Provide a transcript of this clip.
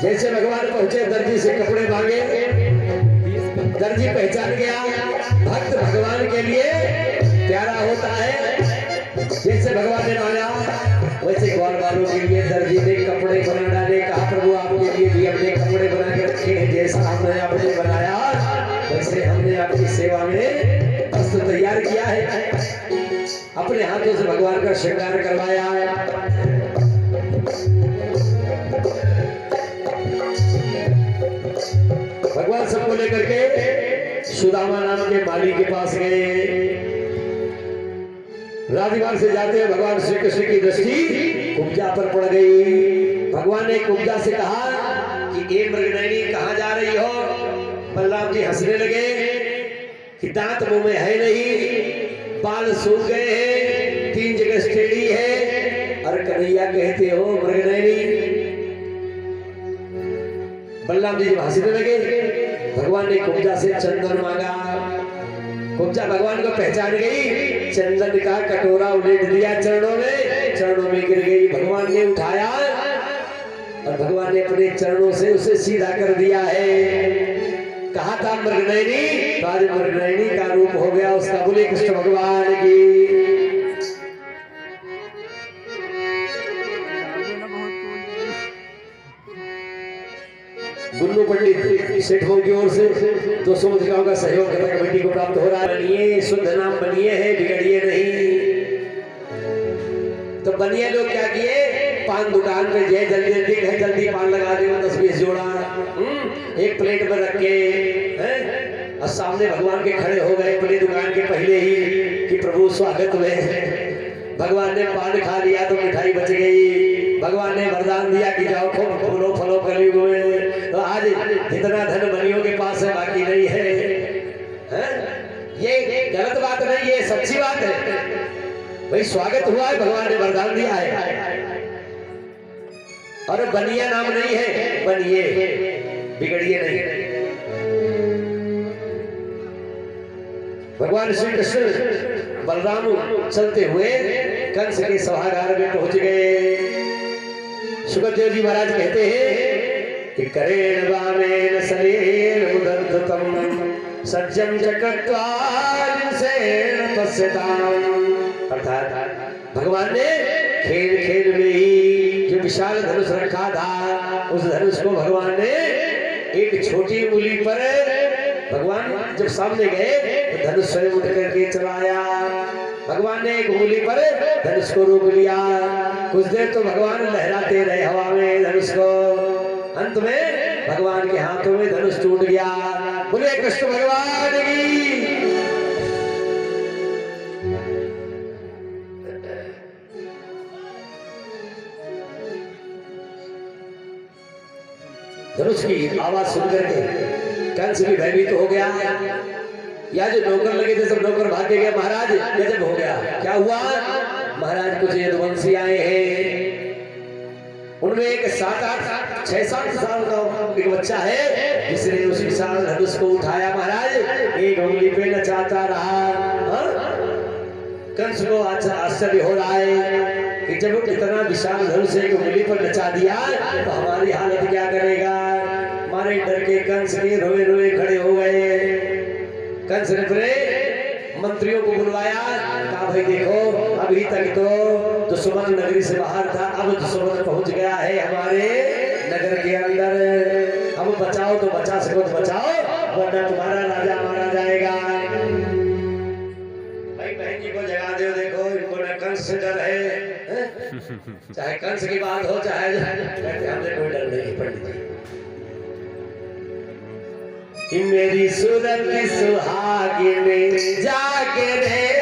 जैसे भगवान पहुंचे दर्जी से कपड़े मांगे, दर्जी पहचान गया भक्त भगवान के लिए प्यारा होता है। जैसे भगवान ने मांगा वैसे ग्वाल वालों के लिए दर्जी ने कपड़े बना डाले। कहा प्रभु आपके लिए भी हमने कपड़े बना के रखे हैं, जैसा हमने आपने बनाया वैसे हमने आपकी सेवा में वस्त्र तैयार किया है। अपने हाथों से भगवान का श्रृंगार करवाया है। भगवान सबको लेकर के सुदामा नाम के माली के पास गए। राजमार्ग से जाते हैं भगवान श्री कृष्ण की दृष्टि कुब्जा पर पड़ गई। भगवान ने कुब्जा से कहा कि ये मृगनयनी कहाँ जा रही हो? बलराम जी हंसने लगे कि दांत मुंह में है नहीं, बाल सूख गए हैं, 3 जगह टेढ़ी है, और कन्हैया कहते हो मृगनयनी। बलराम जी हंसने लगे। भगवान ने कुब्जा से चंदन मांगा। कुब्जा भगवान को पहचान गई, चंदन का कटोरा उलेट दिया चरणों में गिर गई। भगवान ने उठाया और भगवान ने अपने चरणों से उसे सीधा कर दिया है। कहा था मृगनयनी, तो आज मृगनयनी का रूप हो गया उसका। बोले कृष्ण भगवान की। गुल्लू पंडित सेठों की ओर से 200 मुद्रिकाओं का सहयोग कथा कमेटी को प्राप्त हो रहा है। बनिए शुद्ध नाम बनिए है, बिगड़िए नहीं। तो बनिए लोग क्या किए, पान दुकान पे जय जल्दी जल्दी पान लगा दे 10-20 जोड़ा एक प्लेट में रख के, और सामने भगवान के खड़े हो गए अपनी दुकान के पहले ही कि प्रभु स्वागत में। भगवान ने पान खा लिया तो मिठाई बच गई। भगवान ने वरदान दिया कि जाओ खूब फूलो फलो कलयुग में। तो आज इतना धन बनियों के पास है, बाकी नहीं है। ये गलत बात नहीं, ये सच्ची बात है भाई। स्वागत हुआ है, भगवान ने वरदान दिया है। और बनिया नाम नहीं है, बनिए बिगड़िए नहीं। भगवान श्री कृष्ण बलराम चलते हुए कंस के सभागार में पहुंच गए। सुखदेव जी महाराज कहते हैं कि करेण वामेन सलेन उदन्तम सज्जम चक्रत्वान सेन तस्यताम। अर्थात भगवान ने खेल खेल में ही जो विशाल धनुष रखा था, उस धनुष को भगवान ने एक छोटी उंगली पर, भगवान जब सामने गए तो धनुष स्वयं उठ करके चलाया। भगवान ने एक उंगली पर धनुष को रोक लिया। कुछ देर तो भगवान लहराते रहे हवा में धनुष को। अंत में भगवान के हाथों में धनुष टूट गया। बोले कृष्ण भगवान की। धनुष की आवाज सुनकर के कंस भी भयभीत हो गया। या जो नौकर लगे थे सब नौकर भाग गया। महाराज गजब हो गया। क्या हुआ? महाराज कुछ यदुवंशी आए हैं, उनमें एक 6-7 साल का एक बच्चा है जिसने उस विशाल धनुष को उठाया। महाराज एक उंगली पे नचाता रहा। कंस को आश्चर्य हो रहा है कि जब इतना विशाल धनुष एक उंगली पर नचा दिया तो हमारी हालत क्या करेगा। हमारे डर के कंस के रोए रोए खड़े हो गए। कंस ने फिर मंत्रियों को बुलवाया। कहा भाई देखो, अभी तक तो दुश्मन नगरी से बाहर था, अब दुश्मन पहुंच गया है हमारे नगर के अंदर। अब बचाओ तो बचा सको तो बचाओ, वरना तुम्हारा राजा मारा जाएगा। भाई बहन जी को जगा दो, देखो इनको न कंस से डर है, चाहे कंस की बात हो चाहे हमसे कोई डर नहीं पंडित जी। कि मेरी सूरत की सुहागिन जागे रे